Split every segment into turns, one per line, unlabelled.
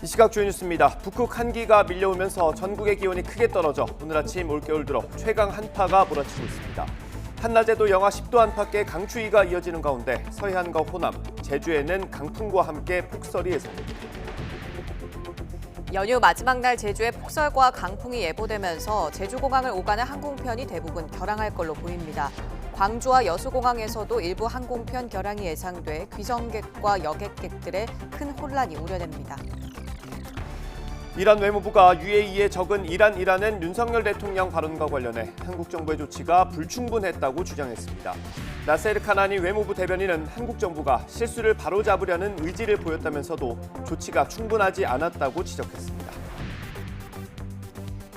이 시각 주요 뉴스입니다. 북극 한기가 밀려오면서 전국의 기온이 크게 떨어져 오늘 아침 올겨울 들어 최강 한파가 몰아치고 있습니다. 한낮에도 영하 10도 안팎의 강추위가 이어지는 가운데 서해안과 호남, 제주에는 강풍과 함께 폭설이 예상됩니다.
연휴 마지막 날 제주에 폭설과 강풍이 예보되면서 제주공항을 오가는 항공편이 대부분 결항할 걸로 보입니다. 광주와 여수공항에서도 일부 항공편 결항이 예상돼 귀성객과 여객객들의 큰 혼란이 우려됩니다.
이란 외무부가 UAE에 적은 이란이라는 윤석열 대통령 발언과 관련해 한국 정부의 조치가 불충분했다고 주장했습니다. 나세르 카나니 외무부 대변인은 한국 정부가 실수를 바로잡으려는 의지를 보였다면서도 조치가 충분하지 않았다고 지적했습니다.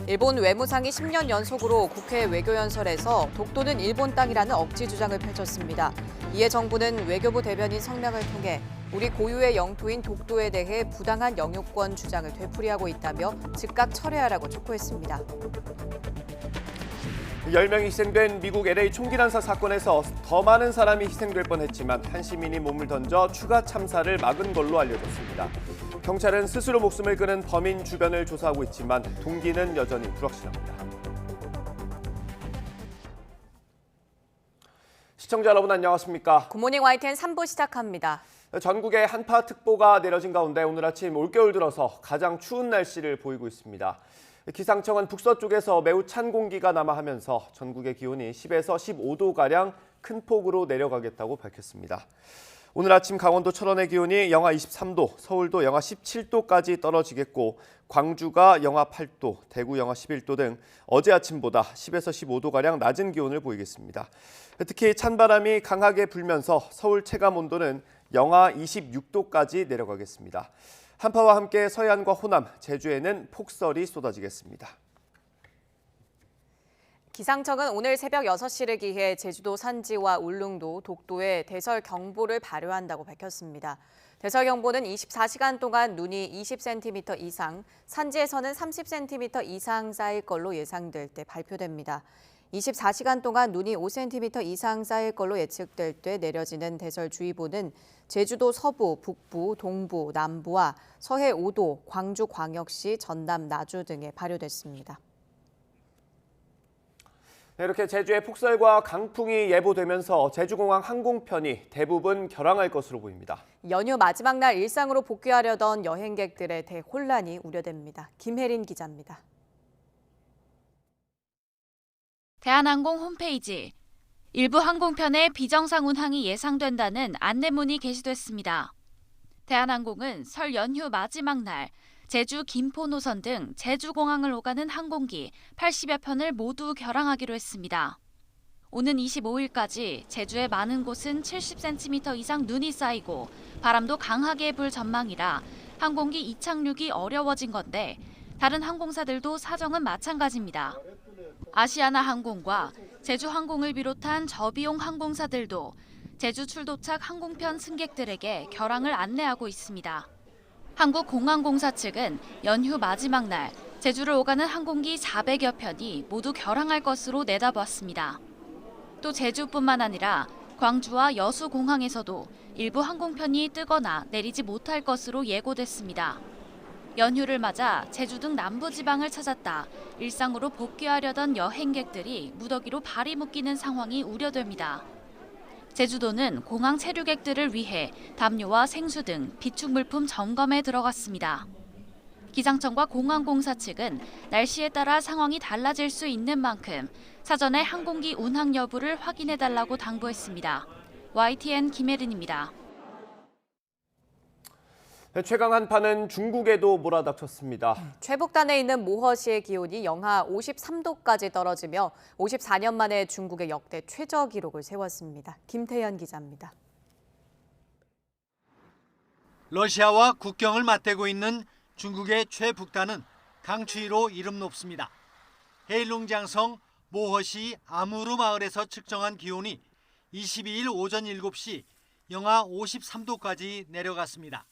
일본 외무상이 10년 연속으로 국회 외교연설에서 독도는 일본 땅이라는 억지 주장을 펼쳤습니다. 이에 정부는 외교부 대변인 성명을 통해 우리 고유의 영토인 독도에 대해 부당한 영유권 주장을 되풀이하고 있다며 즉각 철회하라고 촉구했습니다.
10명이 희생된 미국 LA 총기 난사 사건에서 더 많은 사람이 희생될 뻔했지만 한 시민이 몸을 던져 추가 참사를 막은 걸로 알려졌습니다. 경찰은 스스로 목숨을 끊은 범인 주변을 조사하고 있지만 동기는 여전히 불확실합니다. 시청자 여러분 안녕하십니까?
굿모닝 YTN 3부 시작합니다.
전국에 한파특보가 내려진 가운데 오늘 아침 올겨울 들어서 가장 추운 날씨를 보이고 있습니다. 기상청은 북서쪽에서 매우 찬 공기가 남하하면서 전국의 기온이 10에서 15도가량 큰 폭으로 내려가겠다고 밝혔습니다. 오늘 아침 강원도 철원의 기온이 영하 23도, 서울도 영하 17도까지 떨어지겠고 광주가 영하 8도, 대구 영하 11도 등 어제 아침보다 10에서 15도가량 낮은 기온을 보이겠습니다. 특히 찬바람이 강하게 불면서 서울 체감온도는 영하 26도까지 내려가겠습니다. 한파와 함께 서해안과 호남, 제주에는 폭설이 쏟아지겠습니다.
기상청은 오늘 새벽 6시를 기해 제주도 산지와 울릉도, 독도에 대설경보를 발효한다고 밝혔습니다. 대설경보는 24시간 동안 눈이 20cm 이상, 산지에서는 30cm 이상 쌓일 걸로 예상될 때 발표됩니다. 24시간 동안 눈이 5cm 이상 쌓일 걸로 예측될 때 내려지는 대설주의보는 제주도 서부, 북부, 동부, 남부와 서해 5도, 광주광역시, 전남, 나주 등에 발효됐습니다.
이렇게 제주에 폭설과 강풍이 예보되면서 제주공항 항공편이 대부분 결항할 것으로 보입니다.
연휴 마지막 날 일상으로 복귀하려던 여행객들의 대혼란이 우려됩니다. 김혜린 기자입니다.
대한항공 홈페이지, 일부 항공편의 비정상 운항이 예상된다는 안내문이 게시됐습니다. 대한항공은 설 연휴 마지막 날 제주 김포 노선 등 제주공항을 오가는 항공기 80여 편을 모두 결항하기로 했습니다. 오는 25일까지 제주의 많은 곳은 70cm 이상 눈이 쌓이고 바람도 강하게 불 전망이라 항공기 이착륙이 어려워진 건데 다른 항공사들도 사정은 마찬가지입니다. 아시아나 항공과 제주항공을 비롯한 저비용 항공사들도 제주 출도착 항공편 승객들에게 결항을 안내하고 있습니다. 한국공항공사 측은 연휴 마지막 날 제주를 오가는 항공기 400여 편이 모두 결항할 것으로 내다봤습니다. 또 제주뿐만 아니라 광주와 여수공항에서도 일부 항공편이 뜨거나 내리지 못할 것으로 예고됐습니다. 연휴를 맞아 제주 등 남부지방을 찾았다 일상으로 복귀하려던 여행객들이 무더기로 발이 묶이는 상황이 우려됩니다. 제주도는 공항 체류객들을 위해 담요와 생수 등 비축 물품 점검에 들어갔습니다. 기상청과 공항공사 측은 날씨에 따라 상황이 달라질 수 있는 만큼 사전에 항공기 운항 여부를 확인해달라고 당부했습니다. YTN 김혜린입니다.
최강 한파는 중국에도 몰아닥쳤습니다.
최북단에 있는 모허시의 기온이 영하 53도까지 떨어지며 54년 만에 중국의 역대 최저 기록을 세웠습니다. 김태현 기자입니다.
러시아와 국경을 맞대고 있는 중국의 최북단은 강추위로 이름 높습니다. 헤일룽장성 모허시 아무르 마을에서 측정한 기온이 22일 오전 7시 영하 53도까지 내려갔습니다.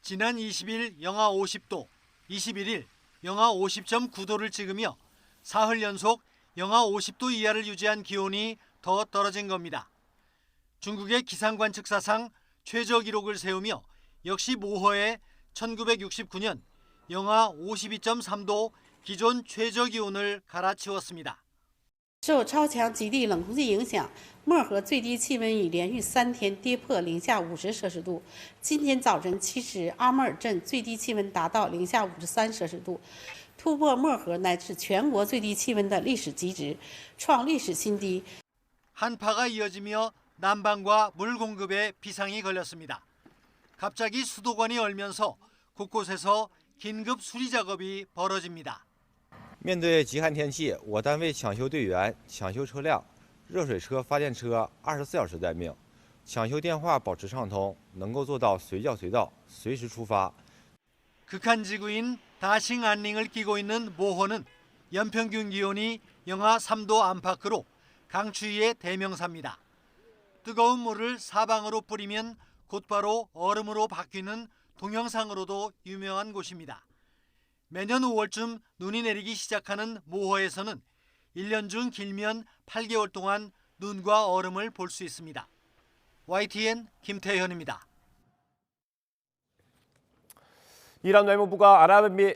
지난 20일 영하 50도, 21일 영하 50.9도를 찍으며 사흘 연속 영하 50도 이하를 유지한 기온이 더 떨어진 겁니다. 중국의 기상관측사상 최저 기록을 세우며 역시 모허에 1969년 영하 52.3도 기존 최저 기온을 갈아치웠습니다.
受超强极地冷空气影响，漠河最低气温已连续3天跌破零下50摄氏度。今天早晨7时，阿穆尔镇最低气温达到零下53摄氏度，突破漠河乃至全国最低气温的历史极值，创历史新低。
한파가 이어지며 난방과 물 공급에 비상이 걸렸습니다. 갑자기 수도관이 얼면서 곳곳에서 긴급 수리 작업이 벌어집니다.
面对极寒天气，我单位抢修队员抢修车辆、热水车、发电车24小时待命，抢修电话保持畅通，能够做到随叫随到，随时出发。
극한 지구인 다싱 안링을 끼고 있는 모호는 연평균 기온이 영하 3도 안팎으로 강추위의 대명사입니다. 뜨거운 물을 사방으로 뿌리면 곧바로 얼음으로 바뀌는 동영상으로도 유명한 곳입니다. 매년 5월쯤 눈이 내리기 시작하는 모호에서는 1년 중 길면 8개월 동안 눈과 얼음을 볼 수 있습니다. YTN 김태현입니다.
이란 외무부가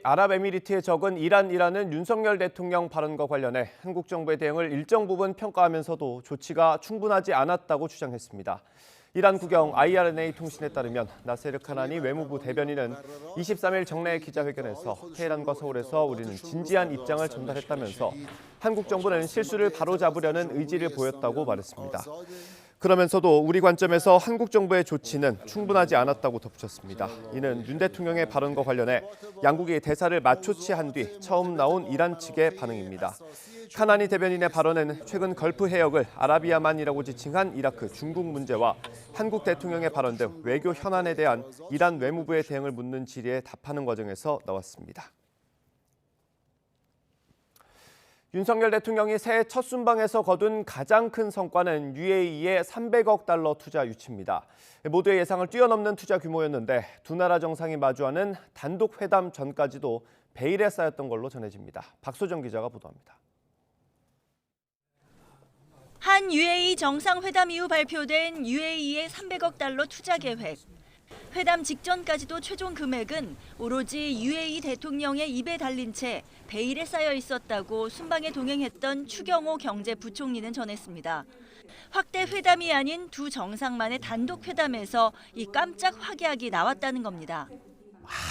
아랍에미리트의 적은 이란이라는 윤석열 대통령 발언과 관련해 한국 정부의 대응을 일정 부분 평가하면서도 조치가 충분하지 않았다고 주장했습니다. 이란 국영 IRNA 통신에 따르면 나세르 카나니 외무부 대변인은 23일 정례 기자회견에서 테헤란과 서울에서 우리는 진지한 입장을 전달했다면서 한국 정부는 실수를 바로잡으려는 의지를 보였다고 말했습니다. 그러면서도 우리 관점에서 한국 정부의 조치는 충분하지 않았다고 덧붙였습니다. 이는 윤 대통령의 발언과 관련해 양국이 대사를 맞초치한 뒤 처음 나온 이란 측의 반응입니다. 카나니 대변인의 발언은 최근 걸프 해역을 아라비아만이라고 지칭한 이라크, 중국 문제와 한국 대통령의 발언 등 외교 현안에 대한 이란 외무부의 대응을 묻는 질의에 답하는 과정에서 나왔습니다. 윤석열 대통령이 새해 첫 순방에서 거둔 가장 큰 성과는 UAE의 300억 달러 투자 유치입니다. 모두의 예상을 뛰어넘는 투자 규모였는데 두 나라 정상이 마주하는 단독 회담 전까지도 베일에 쌓였던 걸로 전해집니다. 박소정 기자가 보도합니다.
한 UAE 정상회담 이후 발표된 UAE의 300억 달러 투자 계획. 회담 직전까지도 최종 금액은 오로지 UAE 대통령의 입에 달린 채 베일에 쌓여 있었다고 순방에 동행했던 추경호 경제부총리는 전했습니다. 확대 회담이 아닌 두 정상만의 단독 회담에서 이 깜짝 확약이 나왔다는 겁니다.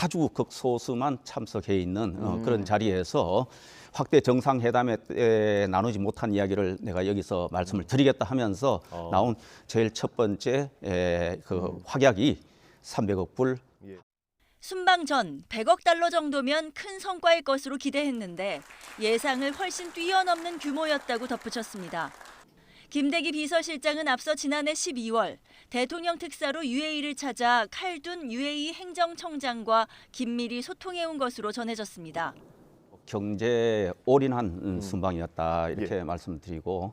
아주 극소수만 참석해 있는 그런 자리에서 확대 정상회담에 나누지 못한 이야기를 내가 여기서 말씀을 드리겠다 하면서 나온 제일 첫 번째 그 확약이 300억 불.
순방 전 100억 달러 정도면 큰 성과일 것으로 기대했는데 예상을 훨씬 뛰어넘는 규모였다고 덧붙였습니다. 김대기 비서실장은 앞서 지난해 12월 대통령 특사로 UAE를 찾아 칼둔 UAE 행정청장과 긴밀히 소통해온 것으로 전해졌습니다.
경제에 올인한 순방이었다 이렇게 말씀드리고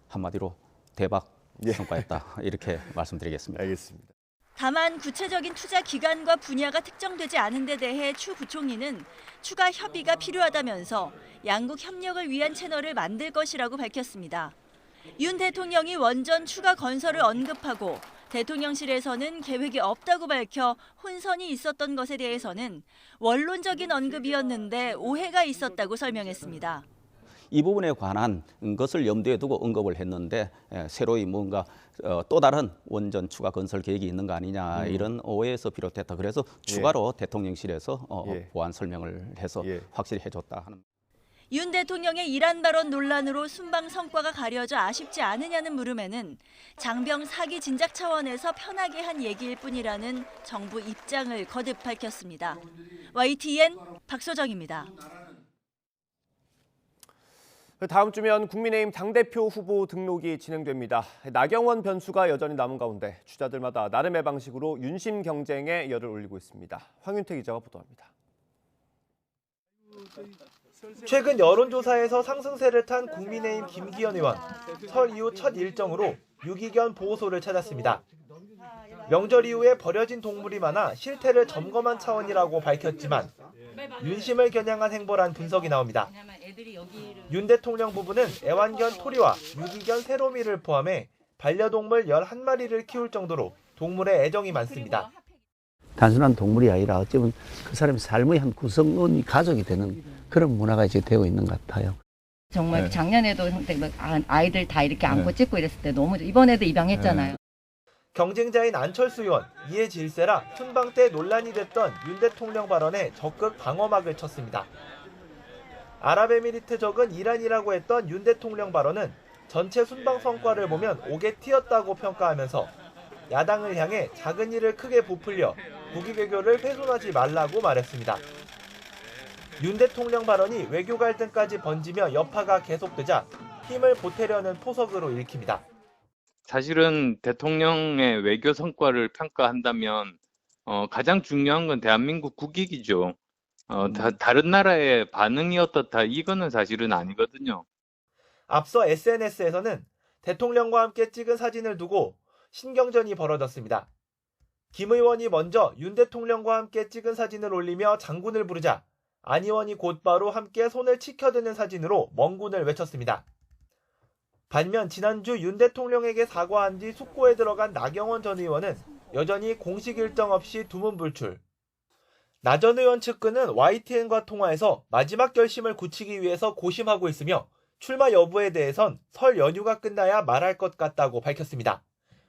한마디로 대박 성과였다 이렇게 말씀드리겠습니다.
알겠습니다.
다만 구체적인 투자 기간과 분야가 특정되지 않은 데 대해 추 부총리는 추가 협의가 필요하다면서 양국 협력을 위한 채널을 만들 것이라고 밝혔습니다. 윤 대통령이 원전 추가 건설을 언급하고 대통령실에서는 계획이 없다고 밝혀 혼선이 있었던 것에 대해서는 원론적인 언급이었는데 오해가 있었다고 설명했습니다.
이 부분에 관한 것을 염두에 두고 언급을 했는데 새로이 뭔가 또 다른 원전 추가 건설 계획이 있는 거 아니냐 이런 오해에서 비롯했다. 그래서 추가로 대통령실에서 보완 설명을 해서 확실히 해줬다 하는.
윤 대통령의 이란 발언 논란으로 순방 성과가 가려져 아쉽지 않으냐는 물음에는 장병 사기 진작 차원에서 편하게 한 얘기일 뿐이라는 정부 입장을 거듭 밝혔습니다. YTN 박소정입니다.
다음 주면 국민의힘 당대표 후보 등록이 진행됩니다. 나경원 변수가 여전히 남은 가운데 주자들마다 나름의 방식으로 윤심 경쟁에 열을 올리고 있습니다. 황윤태 기자가 보도합니다.
최근 여론조사에서 상승세를 탄 국민의힘 김기현 의원, 설 이후 첫 일정으로 유기견 보호소를 찾았습니다. 명절 이후에 버려진 동물이 많아 실태를 점검한 차원이라고 밝혔지만 윤심을 겨냥한 행보란 분석이 나옵니다. 윤 대통령 부부는 애완견 토리와 유기견 세로미를 포함해 반려동물 11마리를 키울 정도로 동물에 애정이 많습니다.
단순한 동물이 아니라 어쩌면 그 사람의 삶의 한 구성원이 가족이 되는 그런 문화가 이제 되고 있는 것 같아요.
정말 작년에도 아이들 다 이렇게 안고 찍고 이랬을 때 너무 이번에도 입양했잖아요.
경쟁자인 안철수 의원, 이에 질세라 순방 때 논란이 됐던 윤 대통령 발언에 적극 방어막을 쳤습니다. 아랍에미리트 적은 이란이라고 했던 윤 대통령 발언은 전체 순방 성과를 보면 오게티였다고 평가하면서 야당을 향해 작은 일을 크게 부풀려 국위 외교를 훼손하지 말라고 말했습니다. 윤 대통령 발언이 외교 갈등까지 번지며 여파가 계속되자 힘을 보태려는 포석으로 읽힙니다.
사실은 대통령의 외교 성과를 평가한다면 가장 중요한 건 대한민국 국익이죠. 다른 나라의 반응이 어떻다 이거는 사실은 아니거든요.
앞서 SNS에서는 대통령과 함께 찍은 사진을 두고 신경전이 벌어졌습니다. 김 의원이 먼저 윤 대통령과 함께 찍은 사진을 올리며 장군을 부르자 안 의원이 곧바로 함께 손을 치켜드는 사진으로 멍군을 외쳤습니다. 반면 지난주 윤 대통령에게 사과한 뒤 숙고에 들어간 나경원 전 의원은 여전히 공식 일정 없이 두문불출. 나 전 의원 측근은 YTN과 통화에서 마지막 결심을 굳히기 위해서 고심하고 있으며 출마 여부에 대해선 설 연휴가 끝나야 말할 것 같다고 밝혔습니다.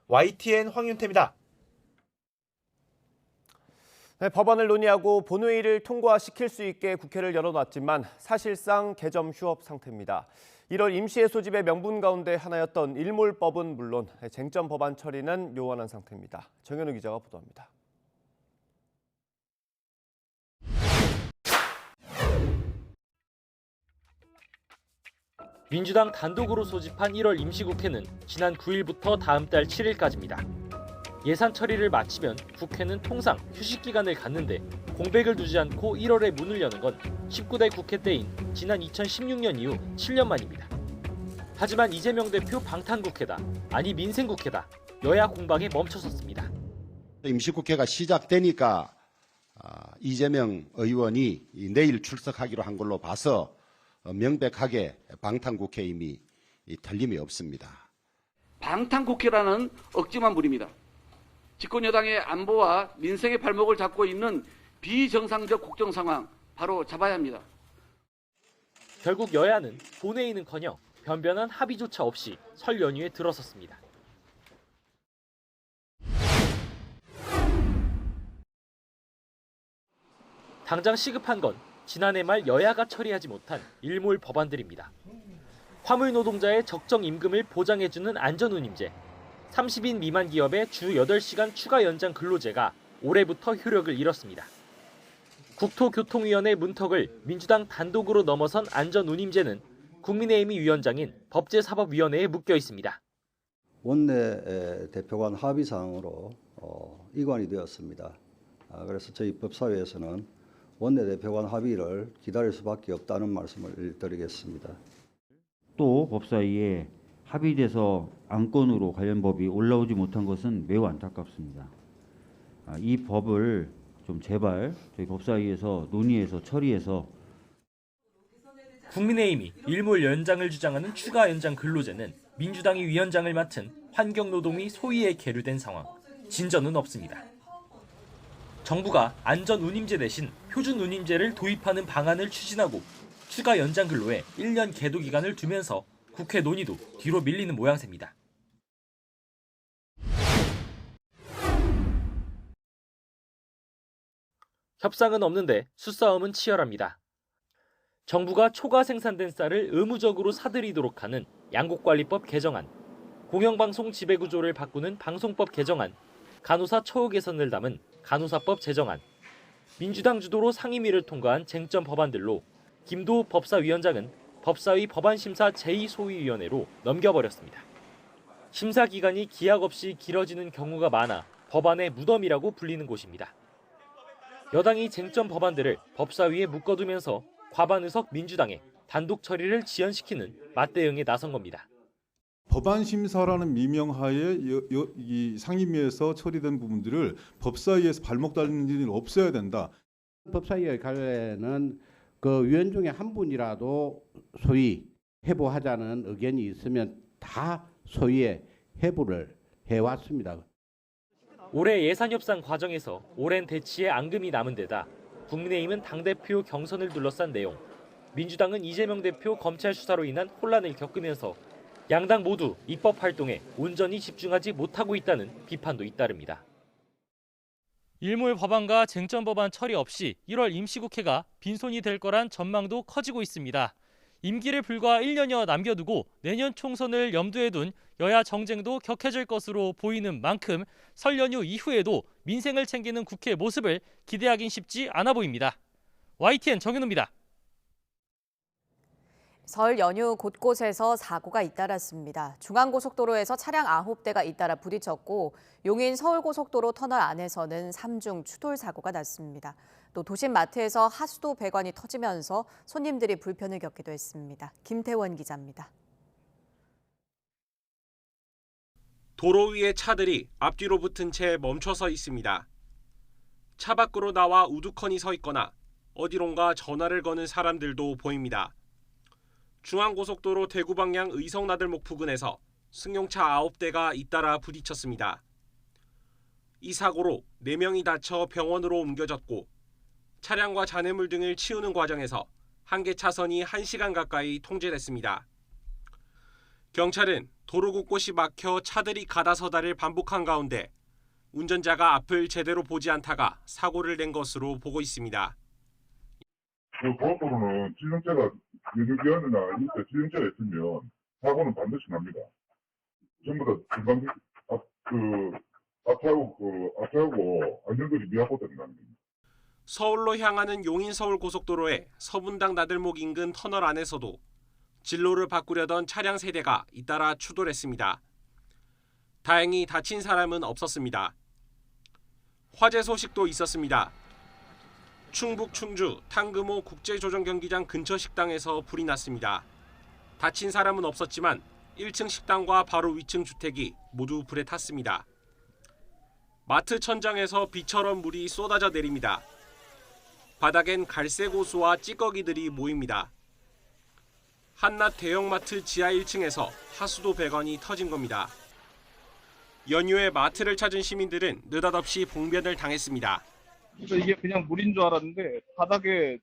YTN 황윤태입니다.
네, 법안을 논의하고 본회의를 통과시킬 수 있게 국회를 열어놨지만 사실상 개점 휴업 상태입니다. 1월 임시회 소집의 명분 가운데 하나였던 일몰법은 물론 쟁점 법안 처리는 요원한 상태입니다. 정현우 기자가 보도합니다.
민주당 단독으로 소집한 1월 임시국회는 지난 9일부터 다음 달 7일까지입니다. 예산 처리를 마치면 국회는 통상 휴식 기간을 갖는데 공백을 두지 않고 1월에 문을 여는 건 19대 국회 때인 지난 2016년 이후 7년 만입니다. 하지만 이재명 대표 방탄국회다, 아니 민생국회다, 여야 공방에 멈춰섰습니다.
임시국회가 시작되니까 이재명 의원이 내일 출석하기로 한 걸로 봐서 명백하게 방탄국회임이 틀림이 없습니다.
방탄국회라는 억지만 부립니다. 집권여당의 안보와 민생의 발목을 잡고 있는 비정상적 국정 상황 바로 잡아야 합니다.
결국 여야는 본회의는커녕 변변한 합의조차 없이 설 연휴에 들어섰습니다. 당장 시급한 건 지난해 말 여야가 처리하지 못한 일몰 법안들입니다. 화물 노동자의 적정 임금을 보장해주는 안전운임제, 30인 미만 기업의 주 8시간 추가 연장 근로제가 올해부터 효력을 잃었습니다. 국토교통위원회 문턱을 민주당 단독으로 넘어선 안전운임제는 국민의힘이 위원장인 법제사법위원회에 묶여 있습니다.
원내대표 간 합의사항으로 이관이 되었습니다. 그래서 저희 법사위에서는 원내대표 간 합의를 기다릴 수밖에 없다는 말씀을 드리겠습니다.
또 법사위에 합의돼서 안건으로 관련 법이 올라오지 못한 것은 매우 안타깝습니다. 이 법을 좀 제발 저희 법사위에서 논의해서 처리해서
국민의힘이 일몰 연장을 주장하는 추가 연장 근로제는 민주당이 위원장을 맡은 환경노동위 소위에 계류된 상황. 진전은 없습니다. 정부가 안전운임제 대신 표준운임제를 도입하는 방안을 추진하고 추가 연장 근로에 1년 계도 기간을 두면서 국회 논의도 뒤로 밀리는 모양새입니다. 협상은 없는데 수싸움은 치열합니다. 정부가 초과 생산된 쌀을 의무적으로 사들이도록 하는 양곡관리법 개정안, 공영방송 지배구조를 바꾸는 방송법 개정안, 간호사 처우 개선을 담은 간호사법 제정안, 민주당 주도로 상임위를 통과한 쟁점 법안들로 김도우 법사위원장은 법사위 법안심사 제2소위위원회로 넘겨버렸습니다. 심사 기간이 기약 없이 길어지는 경우가 많아 법안의 무덤이라고 불리는 곳입니다. 여당이 쟁점 법안들을 법사위에 묶어두면서 과반 의석 민주당에 단독 처리를 지연시키는 맞대응에 나선 겁니다.
법안 심사라는 미명하에 이 상임위에서 처리된 부분들을 법사위에서 발목 달리는 일이 없어야 된다.
법사위에 갈래는 그 위원 중에 한 분이라도 소위 회부하자는 의견이 있으면 다 소위에 회부를 해왔습니다.
올해 예산 협상 과정에서 오랜 대치에 앙금이 남은 데다 국민의힘은 당대표 경선을 둘러싼 내용, 민주당은 이재명 대표 검찰 수사로 인한 혼란을 겪으면서 양당 모두 입법 활동에 온전히 집중하지 못하고 있다는 비판도 잇따릅니다. 일몰 법안과 쟁점 법안 처리 없이 1월 임시국회가 빈손이 될 거란 전망도 커지고 있습니다. 임기를 불과 1년여 남겨두고 내년 총선을 염두에 둔 여야 정쟁도 격해질 것으로 보이는 만큼 설 연휴 이후에도 민생을 챙기는 국회 모습을 기대하긴 쉽지 않아 보입니다. YTN 정현우입니다.
설 연휴 곳곳에서 사고가 잇따랐습니다. 중앙고속도로에서 차량 9대가 잇따라 부딪혔고 용인 서울고속도로 터널 안에서는 3중 추돌 사고가 났습니다. 또 도심 마트에서 하수도 배관이 터지면서 손님들이 불편을 겪기도 했습니다. 김태원 기자입니다.
도로 위에 차들이 앞뒤로 붙은 채 멈춰서 있습니다. 차 밖으로 나와 우두커니 서 있거나 어디론가 전화를 거는 사람들도 보입니다. 중앙고속도로 대구 방향 의성나들목 부근에서 승용차 9대가 잇따라 부딪혔습니다. 이 사고로 4명이 다쳐 병원으로 옮겨졌고 차량과 잔해물 등을 치우는 과정에서 한 개 차선이 1시간 가까이 통제됐습니다. 경찰은 도로 곳곳이 막혀 차들이 가다서다를 반복한 가운데 운전자가 앞을 제대로 보지 않다가 사고를 낸 것으로 보고 있습니다.
고속도로는 지정차가 유류기관이나 이때 지정차가 있으면 사고는 반드시 납니다. 전부 다 금방 앞차하고 안전거리 미하고 된다는 겁니다.
서울로 향하는 용인 서울고속도로의 서분당 나들목 인근 터널 안에서도 진로를 바꾸려던 차량 3대가 잇따라 추돌했습니다. 다행히 다친 사람은 없었습니다. 화재 소식도 있었습니다. 충북 충주 탕금호 국제조정경기장 근처 식당에서 불이 났습니다. 다친 사람은 없었지만 1층 식당과 바로 위층 주택이 모두 불에 탔습니다. 마트 천장에서 비처럼 물이 쏟아져 내립니다. 바닥엔 갈색 호수와 찌꺼기들이 모입니다. 한낮 대형마트 지하 1층에서 하수도 배관이 터진 겁니다. 연휴에 마트를 찾은 시민들은 느닷없이 봉변을 당했습니다.
그래서 이게 그냥 물인 줄 알았는데 바닥에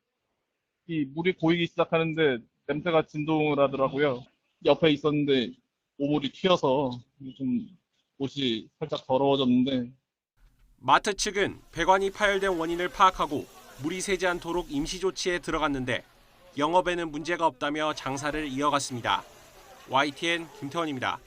이 물이 고이기 시작하는데 냄새가 진동을 하더라고요. 옆에 있었는데 오물이 튀어서 좀 옷이 살짝 더러워졌는데.
마트 측은 배관이 파열된 원인을 파악하고 물이 새지 않도록 임시 조치에 들어갔는데 영업에는 문제가 없다며 장사를 이어갔습니다. YTN 김태원입니다.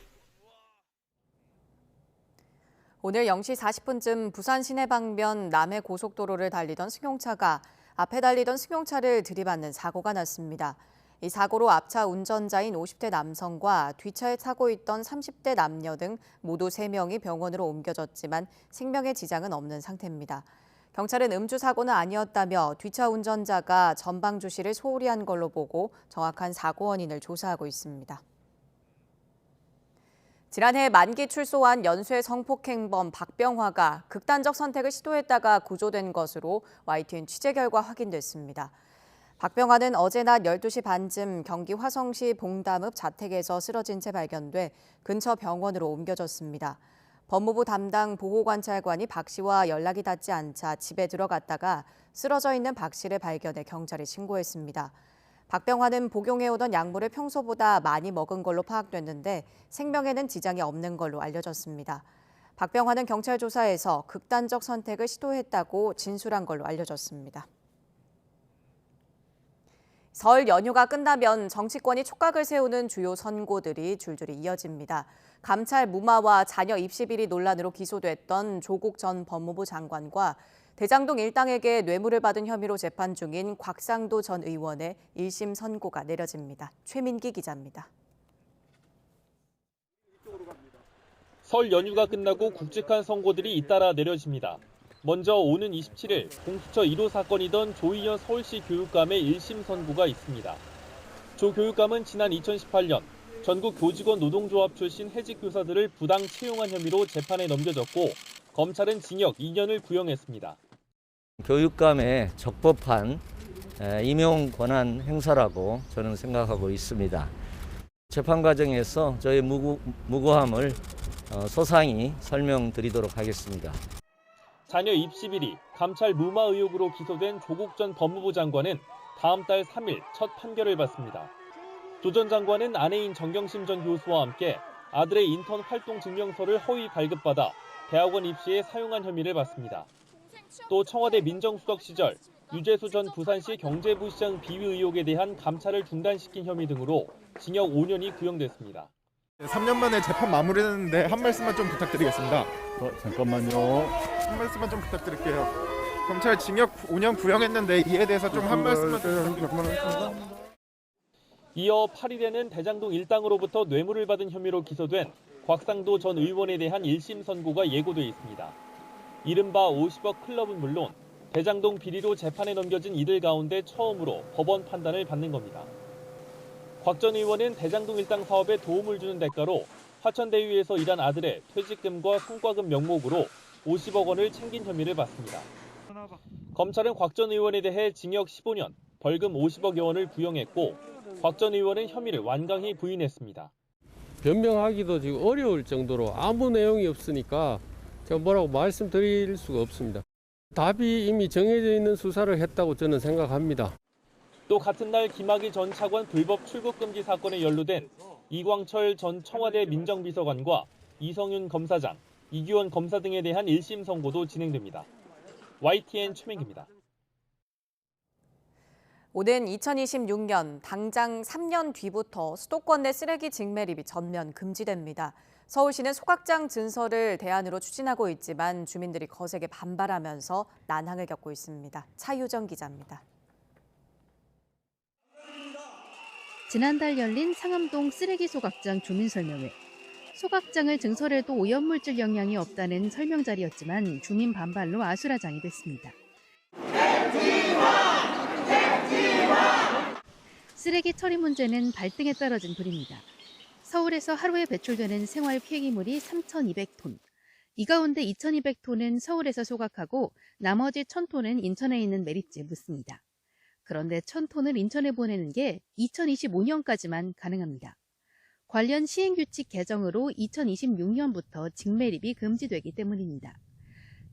오늘 0시 40분쯤 부산 시내 방면 남해 고속도로를 달리던 승용차가 앞에 달리던 승용차를 들이받는 사고가 났습니다. 이 사고로 앞차 운전자인 50대 남성과 뒤차에 타고 있던 30대 남녀 등 모두 3명이 병원으로 옮겨졌지만 생명의 지장은 없는 상태입니다. 경찰은 음주 사고는 아니었다며 뒤차 운전자가 전방 주시를 소홀히 한 걸로 보고 정확한 사고 원인을 조사하고 있습니다. 지난해 만기 출소한 연쇄 성폭행범 박병화가 극단적 선택을 시도했다가 구조된 것으로 YTN 취재 결과 확인됐습니다. 박병화는 어제 낮 12시 반쯤 경기 화성시 봉담읍 자택에서 쓰러진 채 발견돼 근처 병원으로 옮겨졌습니다. 법무부 담당 보호관찰관이 박 씨와 연락이 닿지 않자 집에 들어갔다가 쓰러져 있는 박 씨를 발견해 경찰에 신고했습니다. 박병화는 복용해오던 약물을 평소보다 많이 먹은 걸로 파악됐는데 생명에는 지장이 없는 걸로 알려졌습니다. 박병화는 경찰 조사에서 극단적 선택을 시도했다고 진술한 걸로 알려졌습니다. 설 연휴가 끝나면 정치권이 촉각을 세우는 주요 선고들이 줄줄이 이어집니다. 감찰 무마와 자녀 입시 비리 논란으로 기소됐던 조국 전 법무부 장관과 대장동 일당에게 뇌물을 받은 혐의로 재판 중인 곽상도 전 의원의 1심 선고가 내려집니다. 최민기 기자입니다.
설 연휴가 끝나고 굵직한 선고들이 잇따라 내려집니다. 먼저 오는 27일 공수처 1호 사건이던 조희연 서울시 교육감의 1심 선고가 있습니다. 조 교육감은 지난 2018년 전국 교직원 노동조합 출신 해직 교사들을 부당 채용한 혐의로 재판에 넘겨졌고 검찰은 징역 2년을 구형했습니다.
교육감의 적법한 임용 권한 행사라고 저는 생각하고 있습니다. 재판 과정에서 저의 무고함을 소상히 설명드리도록 하겠습니다.
자녀 입시 비리, 감찰 무마 의혹으로 기소된 조국 전 법무부 장관은 다음 달 3일 첫 판결을 받습니다. 조 전 장관은 아내인 정경심 전 교수와 함께 아들의 인턴 활동 증명서를 허위 발급받아 대학원 입시에 사용한 혐의를 받습니다. 또 청와대 민정수석 시절 유재수 전 부산시 경제부시장 비위 의혹에 대한 감찰을 중단시킨 혐의 등으로 징역 5년이 구형됐습니다.
3년 만에 재판 마무리했는데 한 말씀만 좀 부탁드리겠습니다.
잠깐만요.
한 말씀만 좀 부탁드릴게요. 검찰 징역 5년 구형했는데 이에 대해서 좀 한 말씀만 부탁드리겠습니다.
이어 8일에는 대장동 일당으로부터 뇌물을 받은 혐의로 기소된 곽상도 전 의원에 대한 1심 선고가 예고돼 있습니다. 이른바 50억 클럽은 물론 대장동 비리로 재판에 넘겨진 이들 가운데 처음으로 법원 판단을 받는 겁니다. 곽 전 의원은 대장동 일당 사업에 도움을 주는 대가로 화천대유에서 일한 아들의 퇴직금과 성과금 명목으로 50억 원을 챙긴 혐의를 받습니다. 검찰은 곽 전 의원에 대해 징역 15년, 벌금 50억여 원을 구형했고 곽 전 의원은 혐의를 완강히 부인했습니다.
변명하기도 지금 어려울 정도로 아무 내용이 없으니까 제가 뭐라고 말씀드릴 수가 없습니다. 답이 이미 정해져 있는 수사를 했다고 저는 생각합니다.
또 같은 날 김학의 전 차관 불법 출국 금지 사건에 연루된 이광철 전 청와대 민정비서관과 이성윤 검사장, 이규원 검사 등에 대한 1심 선고도 진행됩니다. YTN 최민기입니다.
오는 2026년 당장 3년 뒤부터 수도권 내 쓰레기 직매립이 전면 금지됩니다. 서울시는 소각장 증설을 대안으로 추진하고 있지만 주민들이 거세게 반발하면서 난항을 겪고 있습니다. 차유정 기자입니다.
지난달 열린 상암동 쓰레기 소각장 주민설명회. 소각장을 증설해도 오염물질 영향이 없다는 설명 자리였지만 주민 반발로 아수라장이 됐습니다. 쓰레기 처리 문제는 발등에 떨어진 불입니다. 서울에서 하루에 배출되는 생활 폐기물이 3,200톤. 이 가운데 2,200톤은 서울에서 소각하고 나머지 1,000톤은 인천에 있는 매립지에 묻습니다. 그런데 1,000톤을 인천에 보내는 게 2025년까지만 가능합니다. 관련 시행규칙 개정으로 2026년부터 직매립이 금지되기 때문입니다.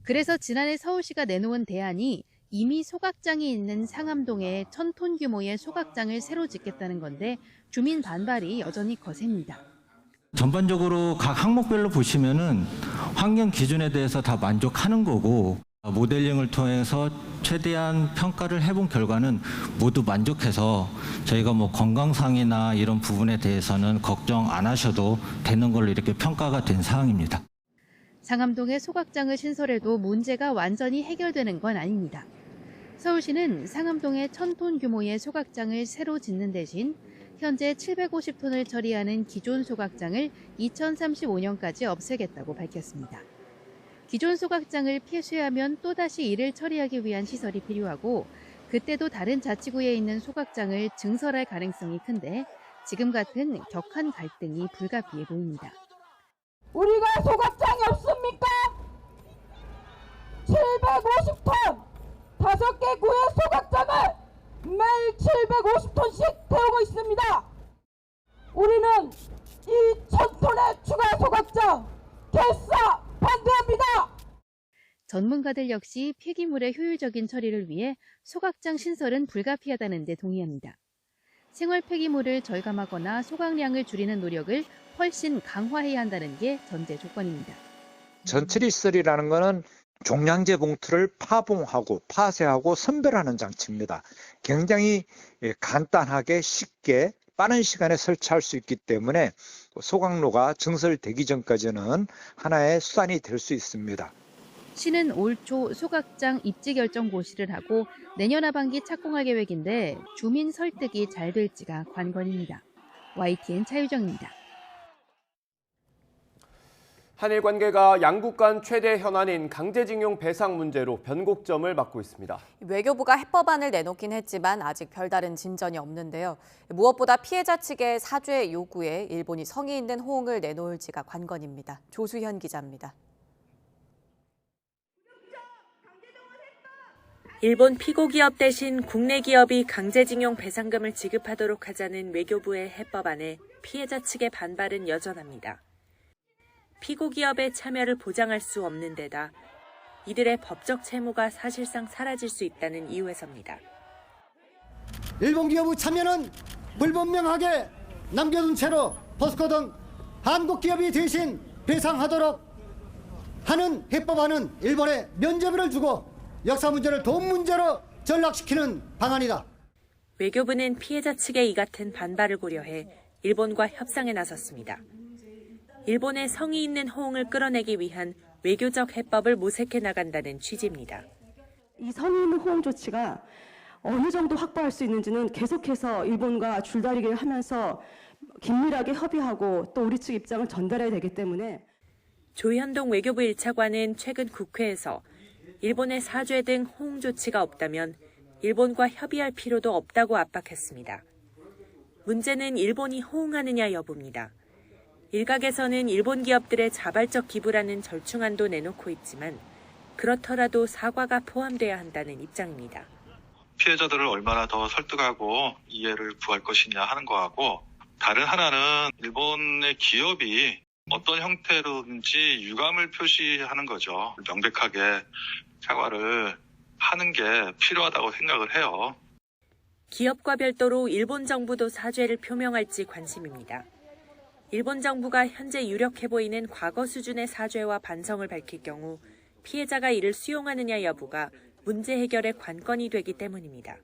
그래서 지난해 서울시가 내놓은 대안이 이미 소각장이 있는 상암동에 1,000톤 규모의 소각장을 새로 짓겠다는 건데 주민 반발이 여전히 거셉니다.
전반적으로 각 항목별로 보시면은 환경 기준에 대해서 다 만족하는 거고 모델링을 통해서 최대한 평가를 해본 결과는 모두 만족해서 저희가 뭐 건강상이나 이런 부분에 대해서는 걱정 안 하셔도 되는 걸로 이렇게 평가가 된 사항입니다.
상암동에 소각장을 신설해도 문제가 완전히 해결되는 건 아닙니다. 서울시는 상암동에 1,000톤 규모의 소각장을 새로 짓는 대신 현재 750톤을 처리하는 기존 소각장을 2035년까지 없애겠다고 밝혔습니다. 기존 소각장을 폐쇄하면 또다시 이를 처리하기 위한 시설이 필요하고 그때도 다른 자치구에 있는 소각장을 증설할 가능성이 큰데 지금 같은 격한 갈등이 불가피해 보입니다.
우리가 소각장이 없습니까? 750톤! 5개 구의 소각장을 매일 750톤씩 태우고 있습니다. 우리는 이 1,000톤의 추가 소각장 결사 반대합니다.
전문가들 역시 폐기물의 효율적인 처리를 위해 소각장 신설은 불가피하다는 데 동의합니다. 생활 폐기물을 절감하거나 소각량을 줄이는 노력을 훨씬 강화해야 한다는 게 전제 조건입니다.
전처리설이라는 것은 종량제 봉투를 파봉하고 파쇄하고 선별하는 장치입니다. 굉장히 간단하게 쉽게 빠른 시간에 설치할 수 있기 때문에 소각로가 증설되기 전까지는 하나의 수단이 될 수 있습니다.
시는 올 초 소각장 입지 결정 고시를 하고 내년 하반기 착공할 계획인데 주민 설득이 잘 될지가 관건입니다. YTN 차유정입니다.
한일 관계가 양국 간 최대 현안인 강제징용 배상 문제로 변곡점을 맞고 있습니다.
외교부가 해법안을 내놓긴 했지만 아직 별다른 진전이 없는데요. 무엇보다 피해자 측의 사죄 요구에 일본이 성의 있는 호응을 내놓을지가 관건입니다. 조수현 기자입니다.
일본 피고 기업 대신 국내 기업이 강제징용 배상금을 지급하도록 하자는 외교부의 해법안에 피해자 측의 반발은 여전합니다. 피고 기업의 참여를 보장할 수 없는 데다 이들의 법적 채무가 사실상 사라질 수 있다는 이유에서입니다.
일본 기업의 참여는 불분명하게 남겨둔 채로 포스코 등 한국 기업이 대신 배상하도록 하는 해법안은 일본에 면죄부를 주고 역사 문제를 돈 문제로 전락시키는 방안이다.
외교부는 피해자 측의 이 같은 반발을 고려해 일본과 협상에 나섰습니다. 일본의 성의 있는 호응을 끌어내기 위한 외교적 해법을 모색해 나간다는 취지입니다.
이 성의 있는 호응 조치가 어느 정도 확보할 수 있는지는 계속해서 일본과 줄다리기를 하면서 긴밀하게 협의하고 또 우리 측 입장을 전달해야 되기 때문에
조현동 외교부 1차관은 최근 국회에서 일본의 사죄 등 호응 조치가 없다면 일본과 협의할 필요도 없다고 압박했습니다. 문제는 일본이 호응하느냐 여부입니다. 일각에서는 일본 기업들의 자발적 기부라는 절충안도 내놓고 있지만 그렇더라도 사과가 포함돼야 한다는 입장입니다.
피해자들을 얼마나 더 설득하고 이해를 구할 것이냐 하는 거하고 다른 하나는 일본의 기업이 어떤 형태로든지 유감을 표시하는 거죠. 명백하게 사과를 하는 게 필요하다고 생각을 해요.
기업과 별도로 일본 정부도 사죄를 표명할지 관심입니다. 일본 정부가 현재 유력해 보이는 과거 수준의 사죄와 반성을 밝힐 경우 피해자가 이를 수용하느냐 여부가 문제 해결의 관건이 되기 때문입니다.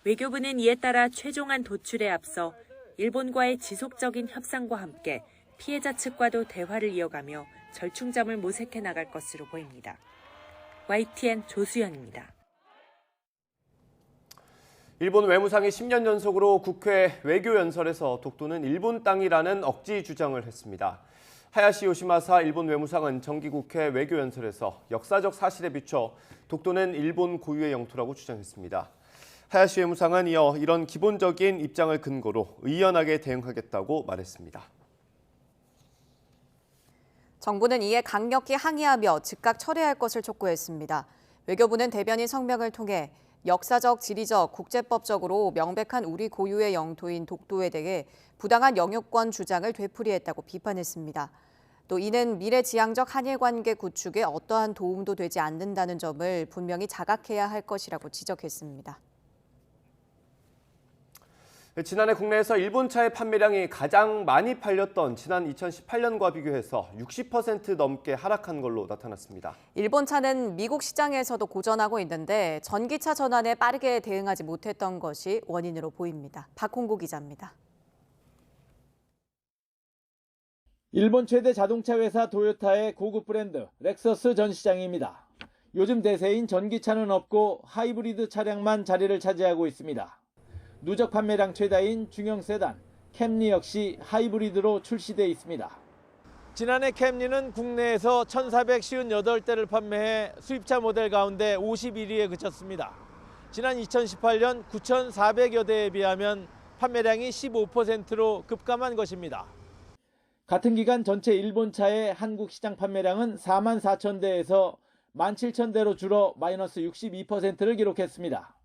외교부는 이에 따라 최종안 도출에 앞서 일본과의 지속적인 협상과 함께 피해자 측과도 대화를 이어가며 절충점을 모색해 나갈 것으로 보입니다. YTN 조수연입니다.
일본 외무상이 10년 연속으로 국회 외교연설에서 독도는 일본 땅이라는 억지 주장을 했습니다. 하야시 요시마사 일본 외무상은 정기국회 외교연설에서 역사적 사실에 비춰 독도는 일본 고유의 영토라고 주장했습니다. 하야시 외무상은 이어 이런 기본적인 입장을 근거로 의연하게 대응하겠다고 말했습니다.
정부는 이에 강력히 항의하며 즉각 철회할 것을 촉구했습니다. 외교부는 대변인 성명을 통해 역사적, 지리적, 국제법적으로 명백한 우리 고유의 영토인 독도에 대해 부당한 영유권 주장을 되풀이했다고 비판했습니다. 또 이는 미래지향적 한일 관계 구축에 어떠한 도움도 되지 않는다는 점을 분명히 자각해야 할 것이라고 지적했습니다.
지난해 국내에서 일본 차의 판매량이 가장 많이 팔렸던 지난 2018년과 비교해서 60% 넘게 하락한 걸로 나타났습니다.
일본 차는 미국 시장에서도 고전하고 있는데 전기차 전환에 빠르게 대응하지 못했던 것이 원인으로 보입니다. 박홍구 기자입니다.
일본 최대 자동차 회사 도요타의 고급 브랜드 렉서스 전시장입니다. 요즘 대세인 전기차는 없고 하이브리드 차량만 자리를 차지하고 있습니다. 누적 판매량 최다인 중형 세단 캠리 역시 하이브리드로 출시돼 있습니다. 지난해 캠리는 국내에서 1,458대를 판매해 수입차 모델 가운데 51위에 그쳤습니다. 지난 2018년 9,400여 대에 비하면 판매량이 15%로 급감한 것입니다. 같은 기간 전체 일본차의 한국 시장 판매량은 4만 4천 대에서 17,000대로 줄어 마이너스 62%를 기록했습니다.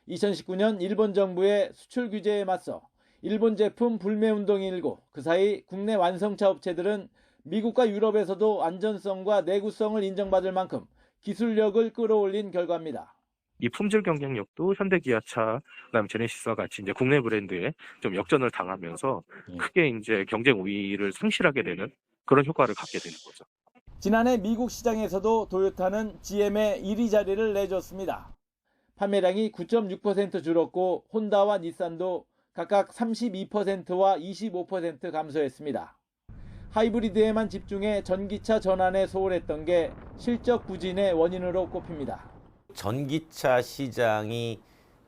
2019년 일본 정부의 수출 규제에 맞서 일본 제품 불매 운동이 일고 그 사이 국내 완성차 업체들은 미국과 유럽에서도 안전성과 내구성을 인정받을 만큼 기술력을 끌어올린 결과입니다.
이 품질 경쟁력도 현대기아차, 그다음 제네시스와 같이 이제 국내 브랜드에 좀 역전을 당하면서 크게 이제 경쟁 우위를 상실하게 되는 그런 효과를 갖게 되는 거죠.
지난해 미국 시장에서도 도요타는 GM의 1위 자리를 내줬습니다. 판매량이 9.6% 줄었고 혼다와 닛산도 각각 32%와 25% 감소했습니다. 하이브리드에만 집중해 전기차 전환에 소홀했던 게 실적 부진의 원인으로 꼽힙니다.
전기차 시장이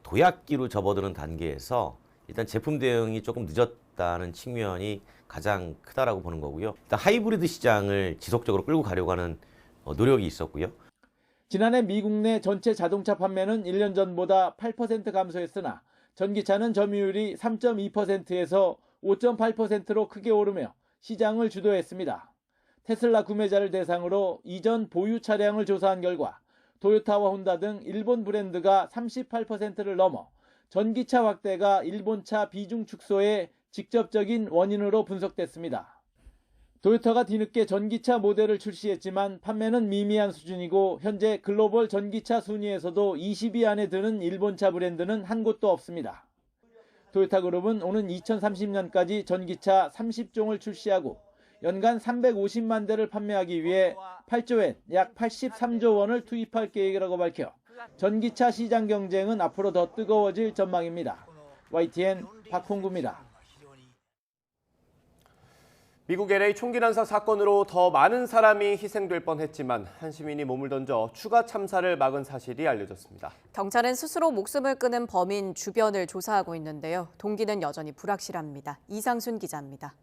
도약기로 접어드는 단계에서 일단 제품 대응이 조금 늦었다는 측면이 가장 크다라고 보는 거고요. 일단 하이브리드 시장을 지속적으로 끌고 가려고 하는 노력이 있었고요.
지난해 미국 내 전체 자동차 판매는 1년 전보다 8% 감소했으나 전기차는 점유율이 3.2%에서 5.8%로 크게 오르며 시장을 주도했습니다. 테슬라 구매자를 대상으로 이전 보유 차량을 조사한 결과 도요타와 혼다 등 일본 브랜드가 38%를 넘어 전기차 확대가 일본차 비중 축소의 직접적인 원인으로 분석됐습니다. 도요타가 뒤늦게 전기차 모델을 출시했지만 판매는 미미한 수준이고 현재 글로벌 전기차 순위에서도 20위 안에 드는 일본차 브랜드는 한 곳도 없습니다. 도요타 그룹은 오는 2030년까지 전기차 30종을 출시하고 연간 350만 대를 판매하기 위해 8조 엔, 약 83조 원을 투입할 계획이라고 밝혀 전기차 시장 경쟁은 앞으로 더 뜨거워질 전망입니다. YTN 박홍구입니다.
미국 LA 총기 난사 사건으로 더 많은 사람이 희생될 뻔했지만 한 시민이 몸을 던져 추가 참사를 막은 사실이 알려졌습니다.
경찰은 스스로 목숨을 끊은 범인 주변을 조사하고 있는데요. 동기는 여전히 불확실합니다. 이상순 기자입니다.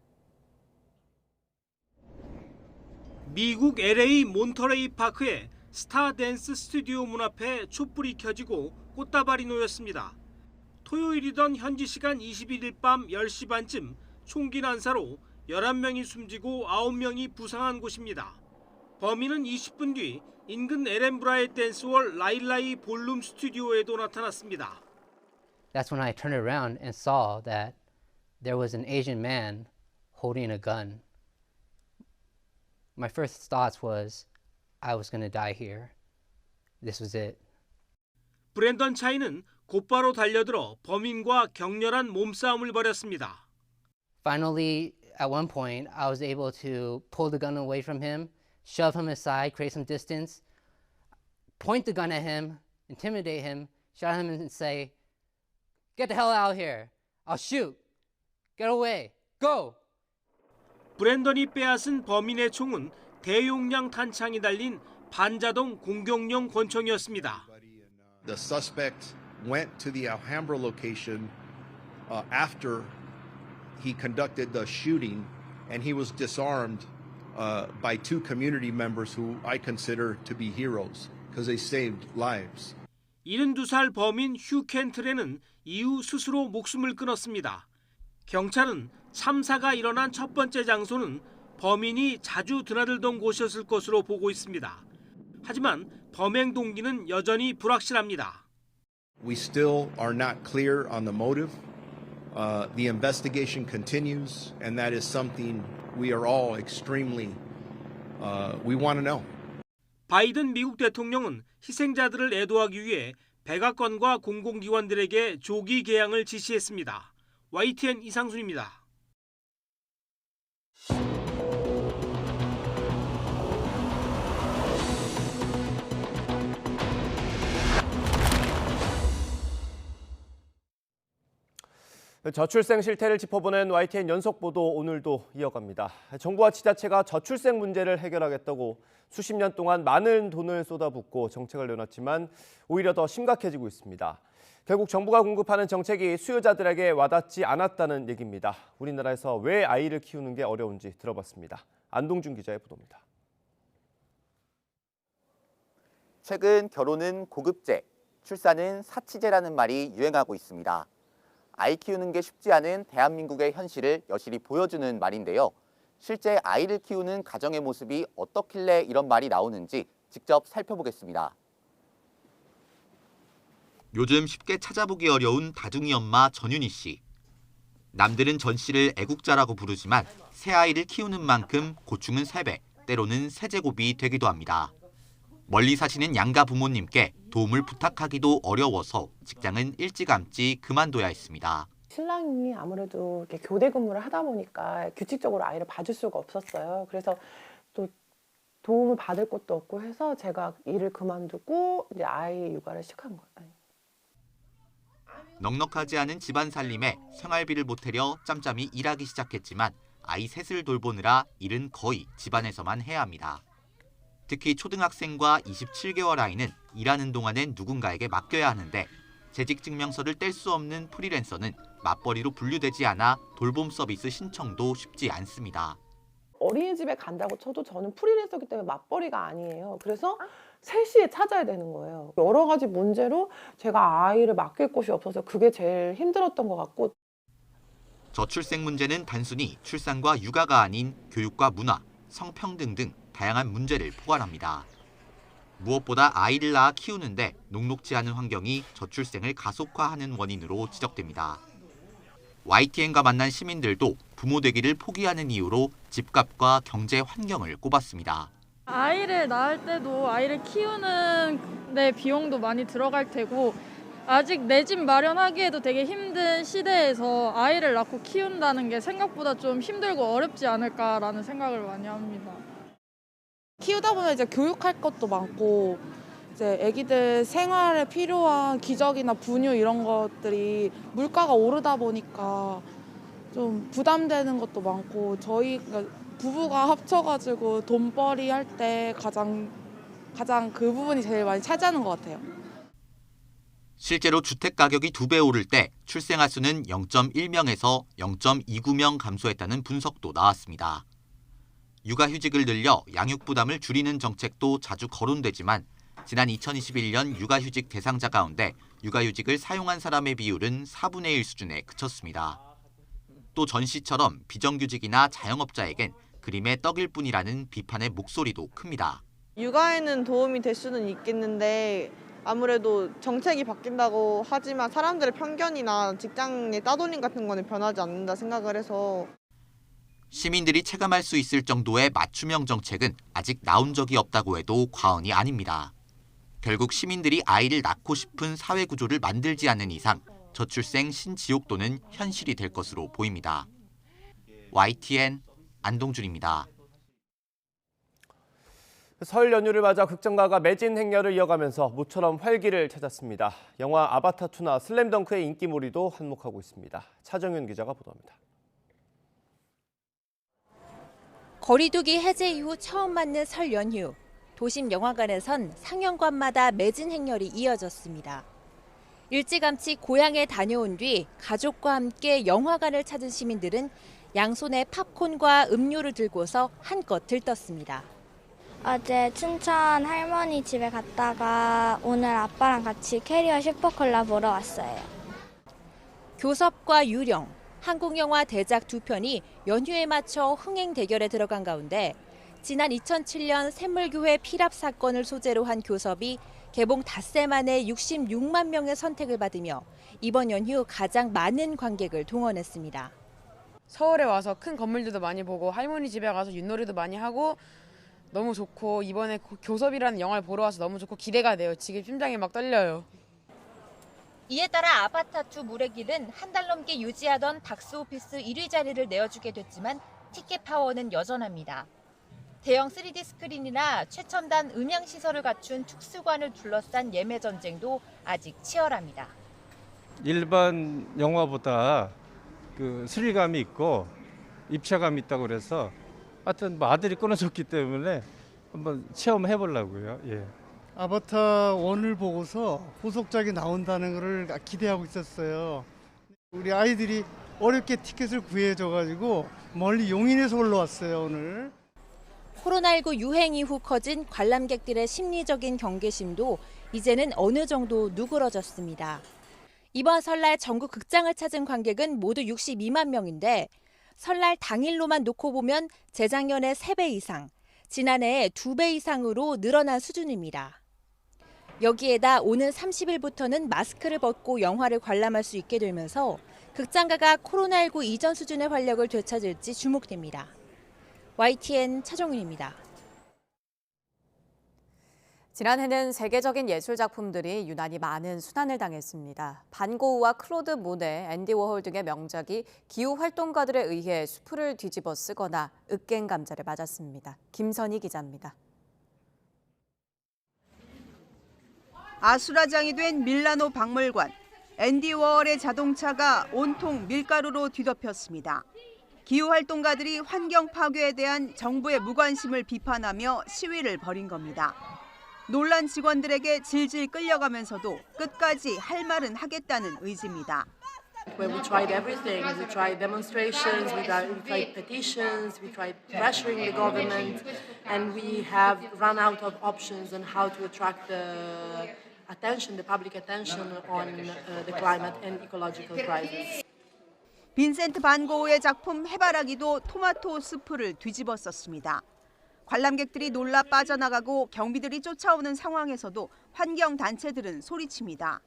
미국 LA 몬터레이 파크의 스타 댄스 스튜디오 문 앞에 촛불이 켜지고 꽃다발이 놓였습니다. 토요일이던 현지 시간 21일 밤 10시 반쯤 총기 난사로 11명이 숨지고 9명이 부상한 곳입니다. 범인은 20분 뒤 인근 에렌브라의 댄스홀 라일라이 볼룸 스튜디오에도 나타났습니다.
That's when I turned around and saw that there was an Asian man holding a gun. My first thoughts was I was going to die here. This was it.
브랜던 차이는 곧바로 달려들어 범인과 격렬한 몸싸움을 벌였습니다.
Finally, at one point, I was able to pull the gun away from him, shove him aside, create some distance, point the gun at him, intimidate him, shout at him and say, "Get the hell out of here. I'll shoot. Get away. Go."
브랜던이 빼앗은 범인의 총은 대용량 탄창이 달린 반자동 공격용 권총이었습니다.
The suspect went to the Alhambra location after he conducted the shooting, and he was disarmed by two community members who I consider to be heroes because they saved lives.
72살 범인 휴 켄트레는 이후 스스로 목숨을 끊었습니다. 경찰은 참사가 일어난 첫 번째 장소는 범인이 자주 드나들던 곳이었을 것으로 보고 있습니다. 하지만 범행 동기는 여전히 불확실합니다.
We still are not clear on the motive. The investigation continues, and that is something we are all extremely, we want to know.
바이든 미국 대통령은 희생자들을 애도하기 위해 백악관과 공공기관들에게 조기 개항을 지시했습니다. YTN 이상순입니다.
저출생 실태를 짚어보는 YTN 연속보도 오늘도 이어갑니다. 정부와 지자체가 저출생 문제를 해결하겠다고 수십 년 동안 많은 돈을 쏟아붓고 정책을 내놨지만 오히려 더 심각해지고 있습니다. 결국 정부가 공급하는 정책이 수요자들에게 와닿지 않았다는 얘기입니다. 우리나라에서 왜 아이를 키우는 게 어려운지 들어봤습니다. 안동준 기자의 보도입니다.
최근 결혼은 고급제, 출산은 사치제라는 말이 유행하고 있습니다. 아이 키우는 게 쉽지 않은 대한민국의 현실을 여실히 보여주는 말인데요. 실제 아이를 키우는 가정의 모습이 어떻길래 이런 말이 나오는지 직접 살펴보겠습니다.
요즘 쉽게 찾아보기 어려운 다둥이 엄마 전윤희 씨. 남들은 전 씨를 애국자라고 부르지만 새 아이를 키우는 만큼 고충은 3배, 때로는 세제곱이 되기도 합니다. 멀리 사시는 양가 부모님께 도움을 부탁하기도 어려워서 직장은 일찌감치 그만둬야 했습니다.
신랑이 아무래도 이렇게 교대 근무를 하다 보니까 규칙적으로 아이를 봐줄 수가 없었어요. 그래서 또 도움을 받을 곳도 없고 해서 제가 일을 그만두고 이제 아이 육아를 시작한 거예요.
넉넉하지 않은 집안 살림에 생활비를 보태려 짬짬이 일하기 시작했지만 아이 셋을 돌보느라 일은 거의 집안에서만 해야 합니다. 특히 초등학생과 27개월 아이는 일하는 동안엔 누군가에게 맡겨야 하는데 재직증명서를 뗄 수 없는 프리랜서는 맞벌이로 분류되지 않아 돌봄 서비스 신청도 쉽지 않습니다.
어린이집에 간다고 쳐도 저는 프리랜서기 때문에 맞벌이가 아니에요. 그래서 3시에 찾아야 되는 거예요. 여러 가지 문제로 제가 아이를 맡길 곳이 없어서 그게 제일 힘들었던 것 같고.
저출생 문제는 단순히 출산과 육아가 아닌 교육과 문화, 성평등 등 다양한 문제를 포괄합니다. 무엇보다 아이를 낳아 키우는데 녹록지 않은 환경이 저출생을 가속화하는 원인으로 지적됩니다. YTN과 만난 시민들도 부모 되기를 포기하는 이유로 집값과 경제 환경을 꼽았습니다.
아이를 낳을 때도 아이를 키우는 데 비용도 많이 들어갈 테고 아직 내 집 마련하기에도 되게 힘든 시대에서 아이를 낳고 키운다는 게 생각보다 좀 힘들고 어렵지 않을까라는 생각을 많이 합니다.
키우다 보면 이제 교육할 것도 많고 이제 아기들 생활에 필요한 기저귀나 분유 이런 것들이 물가가 오르다 보니까 좀 부담되는 것도 많고 저희 부부가 합쳐가지고 돈벌이 할 때 가장 그 부분이 제일 많이 차지하는 것 같아요.
실제로 주택 가격이 2배 오를 때 출생아 수는 0.1명에서 0.29명 감소했다는 분석도 나왔습니다. 육아휴직을 늘려 양육 부담을 줄이는 정책도 자주 거론되지만 지난 2021년 육아휴직 대상자 가운데 육아휴직을 사용한 사람의 비율은 4분의 1 수준에 그쳤습니다. 또 전 씨처럼 비정규직이나 자영업자에겐 그림의 떡일 뿐이라는 비판의 목소리도 큽니다.
육아에는 도움이 될 수는 있겠는데 아무래도 정책이 바뀐다고 하지만 사람들의 편견이나 직장의 따돌림 같은 거는 변하지 않는다 생각을 해서
시민들이 체감할 수 있을 정도의 맞춤형 정책은 아직 나온 적이 없다고 해도 과언이 아닙니다. 결국 시민들이 아이를 낳고 싶은 사회 구조를 만들지 않는 이상 저출생 신지옥도는 현실이 될 것으로 보입니다. YTN 안동준입니다.
설 연휴를 맞아 극장가가 매진 행렬을 이어가면서 모처럼 활기를 찾았습니다. 영화 아바타 2나 슬램덩크의 인기몰이도 한몫하고 있습니다. 차정윤 기자가 보도합니다.
거리두기 해제 이후 처음 맞는 설 연휴. 도심 영화관에선 상영관마다 매진 행렬이 이어졌습니다. 일찌감치 고향에 다녀온 뒤 가족과 함께 영화관을 찾은 시민들은 양손에 팝콘과 음료를 들고서 한껏 들떴습니다.
어제 춘천 할머니 집에 갔다가 오늘 아빠랑 같이 캐리어 슈퍼콜라 보러 왔어요.
교섭과 유령, 한국 영화 대작 두 편이 연휴에 맞춰 흥행 대결에 들어간 가운데 지난 2007년 샘물교회 피랍 사건을 소재로 한 교섭이 개봉 닷새 만에 66만 명의 선택을 받으며 이번 연휴 가장 많은 관객을 동원했습니다.
서울에 와서 큰 건물들도 많이 보고 할머니 집에 가서 윷놀이도 많이 하고 너무 좋고 이번에 교섭이라는 영화를 보러 와서 너무 좋고 기대가 돼요. 지금 심장이 막 떨려요.
이에 따라 아바타2 물의길은 한 달 넘게 유지하던 박스오피스 1위 자리를 내어주게 됐지만 티켓 파워는 여전합니다. 대형 3D 스크린이나 최첨단 음향시설을 갖춘 특수관을 둘러싼 예매 전쟁도 아직 치열합니다.
일반 영화보다 스릴감이 있고 입체감이 있다고 그래서 하여튼 아들이 끊어졌기 때문에 한번 체험해 보려고요. 예.
아바타 1을 보고서 후속작이 나온다는 것을 기대하고 있었어요. 우리 아이들이 어렵게 티켓을 구해줘가지고 멀리 용인에서 올라왔어요, 오늘.
코로나19 유행 이후 커진 관람객들의 심리적인 경계심도 이제는 어느 정도 누그러졌습니다. 이번 설날 전국 극장을 찾은 관객은 모두 62만 명인데 설날 당일로만 놓고 보면 재작년의 3배 이상, 지난해의 2배 이상으로 늘어난 수준입니다. 여기에다 오는 30일부터는 마스크를 벗고 영화를 관람할 수 있게 되면서 극장가가 코로나19 이전 수준의 활력을 되찾을지 주목됩니다. YTN 차정윤입니다.
지난해는 세계적인 예술 작품들이 유난히 많은 순환을 당했습니다. 반 고흐와 클로드 모네, 앤디 워홀 등의 명작이 기후 활동가들에 의해 수풀을 뒤집어 쓰거나 으깬 감자를 맞았습니다. 김선희 기자입니다.
아수라장이 된 밀라노 박물관. 앤디 워홀의 자동차가 온통 밀가루로 뒤덮였습니다. 기후 활동가들이 환경 파괴에 대한 정부의 무관심을 비판하며 시위를 벌인 겁니다. 놀란 직원들에게 질질 끌려가면서도 끝까지 할 말은 하겠다는 의지입니다.
Where we tried everything. We tried demonstrations, we tried petitions, we tried pressuring the government, and we have run out of options on how to attract the attention, the public attention on the climate and ecological crisis.
빈센트 반 고흐의 작품 해바라기도 토마토 수프를 뒤집었었습니다. 관람객들이 놀라 빠져나가고 경비들이 쫓아오는 상황에서도 환경단체들은 소리칩니다.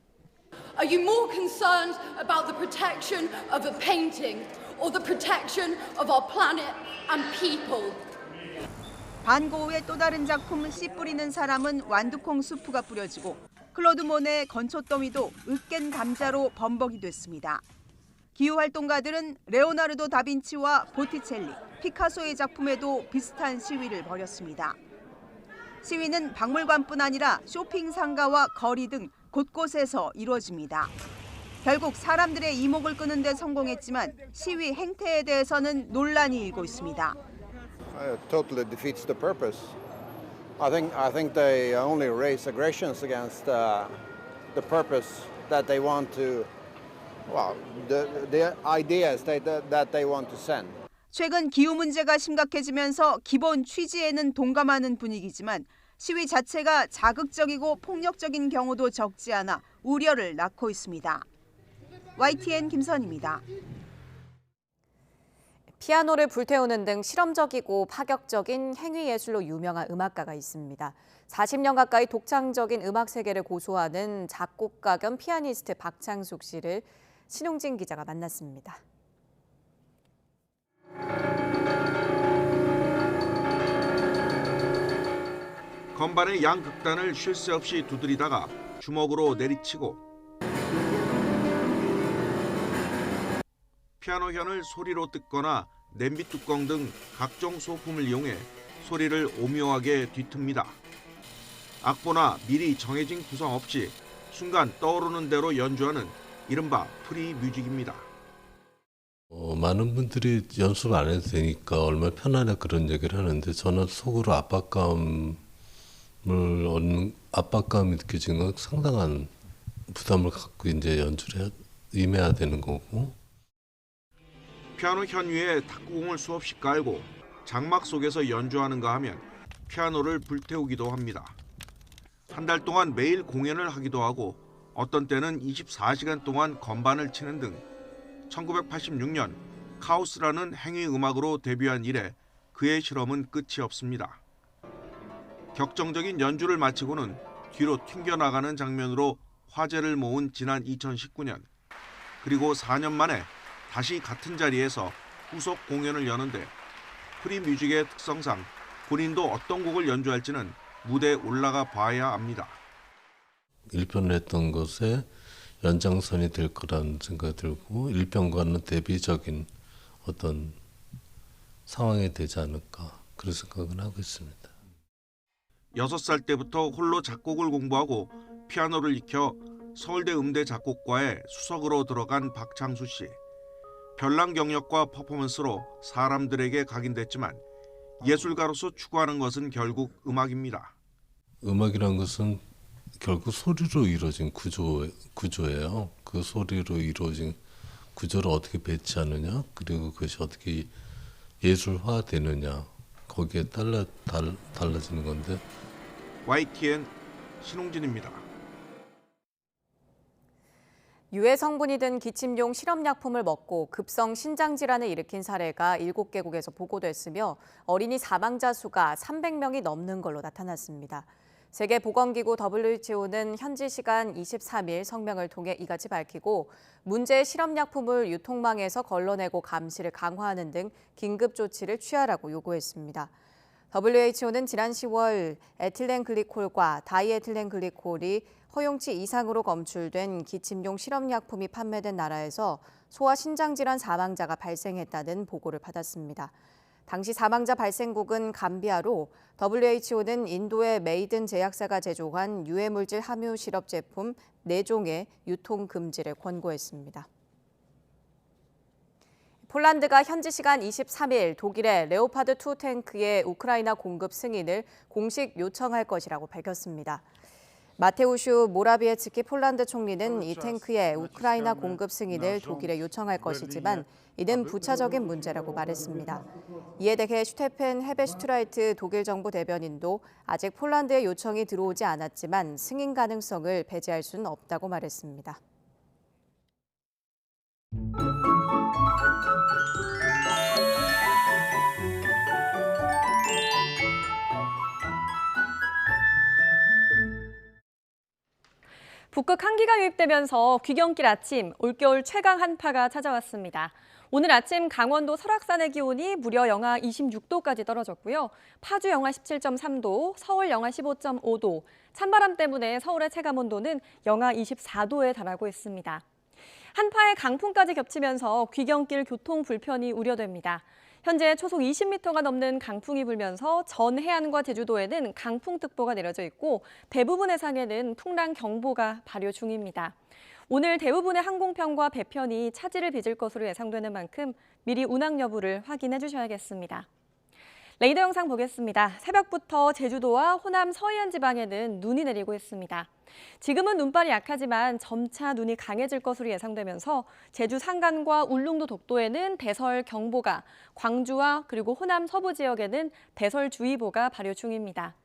Are you more concerned about the protection of a painting or the protection of our planet and people?
반고흐의 또 다른 작품 씨 뿌리는 사람은 완두콩 수프가 뿌려지고 클로드 모네의 건초더미도 으깬 감자로 범벅이 됐습니다. 기후활동가들은 레오나르도 다빈치와 보티첼리, 피카소의 작품에도 비슷한 시위를 벌였습니다. 시위는 박물관뿐 아니라 쇼핑 상가와 거리 등 곳곳에서 이루어집니다. 결국 사람들의 이목을 끄는 데 성공했지만 시위 행태에 대해서는 논란이 일고 있습니다.
Totally defeats the purpose. I think they only raise aggressions against the purpose that they want to, well, the ideas that they want to send.
최근 기후 문제가 심각해지면서 기본 취지에는 동감하는 분위기지만 시위 자체가 자극적이고 폭력적인 경우도 적지 않아 우려를 낳고 있습니다. YTN 김선입니다.
피아노를 불태우는 등 실험적이고 파격적인 행위 예술로 유명한 음악가가 있습니다. 40년 가까이 독창적인 음악 세계를 고수하는 작곡가 겸 피아니스트 박창숙 씨를 신웅진 기자가 만났습니다.
건반의 양극단을 쉴 새 없이 두드리다가 주먹으로 내리치고 피아노 현을 소리로 뜯거나 냄비 뚜껑 등 각종 소품을 이용해 소리를 오묘하게 뒤틉니다. 악보나 미리 정해진 구성 없이 순간 떠오르는 대로 연주하는 이른바 프리 뮤직입니다.
많은 분들이 연습 안 해도 되니까 얼마나 편하냐 그런 얘기를 하는데 저는 속으로 압박감이 느껴지는 건 상당한 부담을 갖고 이제 연주를 임해야 되는 거고.
피아노 현 위에 탁구공을 수없이 깔고 장막 속에서 연주하는가 하면 피아노를 불태우기도 합니다. 한 달 동안 매일 공연을 하기도 하고 어떤 때는 24시간 동안 건반을 치는 등 1986년 카오스라는 행위 음악으로 데뷔한 이래 그의 실험은 끝이 없습니다. 격정적인 연주를 마치고는 뒤로 튕겨나가는 장면으로 화제를 모은 지난 2019년. 그리고 4년 만에 다시 같은 자리에서 후속 공연을 여는데 프리 뮤직의 특성상 본인도 어떤 곡을 연주할지는 무대에 올라가 봐야 합니다.
1편을 했던 것에 연장선이 될 거라는 생각이 들고 1편과는 대비적인 어떤 상황이 되지 않을까 그런 생각은 하고 있습니다.
6살 때부터 홀로 작곡을 공부하고 피아노를 익혀 서울대 음대 작곡과에 수석으로 들어간 박창수 씨. 별난 경력과 퍼포먼스로 사람들에게 각인됐지만 예술가로서 추구하는 것은 결국 음악입니다.
음악이란 것은 결국 소리로 이루어진 구조예요. 그 소리로 이루어진 구조를 어떻게 배치하느냐, 그리고 그것이 어떻게 예술화되느냐, 거기에 달라지는 건데.
YTN 신홍진입니다.
유해 성분이 든 기침용 실험약품을 먹고 급성 신장 질환을 일으킨 사례가 7개국에서 보고됐으며 어린이 사망자 수가 300명이 넘는 걸로 나타났습니다. 세계보건기구 WHO는 현지 시간 23일 성명을 통해 이같이 밝히고 문제의 실험약품을 유통망에서 걸러내고 감시를 강화하는 등 긴급 조치를 취하라고 요구했습니다. WHO는 지난 10월 에틸렌 글리콜과 다이에틸렌 글리콜이 허용치 이상으로 검출된 기침용 실험약품이 판매된 나라에서 소아 신장질환 사망자가 발생했다는 보고를 받았습니다. 당시 사망자 발생국은 감비아로 WHO는 인도의 메이든 제약사가 제조한 유해물질 함유 시럽 제품 4종의 유통 금지를 권고했습니다. 폴란드가 현지 시간 23일 독일의 레오파드2 탱크의 우크라이나 공급 승인을 공식 요청할 것이라고 밝혔습니다. 마테우슈 모라비에츠키 폴란드 총리는 이 탱크의 우크라이나 공급 승인을 독일에 요청할 것이지만 이는 부차적인 문제라고 말했습니다. 이에 대해 슈테펜 헤베슈트라이트 독일 정부 대변인도 아직 폴란드의 요청이 들어오지 않았지만 승인 가능성을 배제할 수는 없다고 말했습니다.
북극 한기가 유입되면서 귀경길 아침 올겨울 최강 한파가 찾아왔습니다. 오늘 아침 강원도 설악산의 기온이 무려 영하 26도까지 떨어졌고요. 파주 영하 17.3도, 서울 영하 15.5도, 찬바람 때문에 서울의 체감온도는 영하 24도에 달하고 있습니다. 한파에 강풍까지 겹치면서 귀경길 교통 불편이 우려됩니다. 현재 초속 20m가 넘는 강풍이 불면서 전 해안과 제주도에는 강풍특보가 내려져 있고 대부분 해상에는 풍랑경보가 발효 중입니다. 오늘 대부분의 항공편과 배편이 차질을 빚을 것으로 예상되는 만큼 미리 운항 여부를 확인해 주셔야겠습니다. 레이더 영상 보겠습니다. 새벽부터 제주도와 호남 서해안 지방에는 눈이 내리고 있습니다. 지금은 눈발이 약하지만 점차 눈이 강해질 것으로 예상되면서 제주 산간과 울릉도 독도에는 대설경보가, 광주와 그리고 호남 서부 지역에는 대설주의보가 발효 중입니다.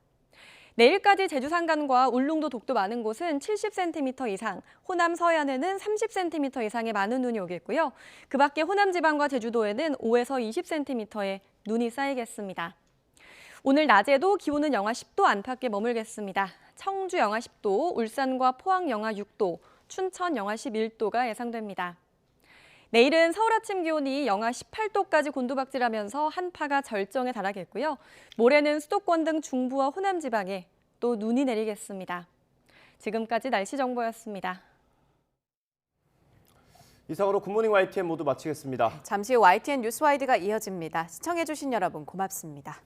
내일까지 제주 산간과 울릉도 독도 많은 곳은 70cm 이상, 호남 서해안에는 30cm 이상의 많은 눈이 오겠고요. 그 밖에 호남 지방과 제주도에는 5에서 20cm의 눈이 쌓이겠습니다. 오늘 낮에도 기온은 영하 10도 안팎에 머물겠습니다. 청주 영하 10도, 울산과 포항 영하 6도, 춘천 영하 11도가 예상됩니다. 내일은 서울 아침 기온이 영하 18도까지 곤두박질하면서 한파가 절정에 달하겠고요. 모레는 수도권 등 중부와 호남 지방에 또 눈이 내리겠습니다. 지금까지 날씨 정보였습니다.
이상으로 굿모닝 YTN 모두 마치겠습니다.
잠시 후 YTN 뉴스와이드가 이어집니다. 시청해주신 여러분 고맙습니다.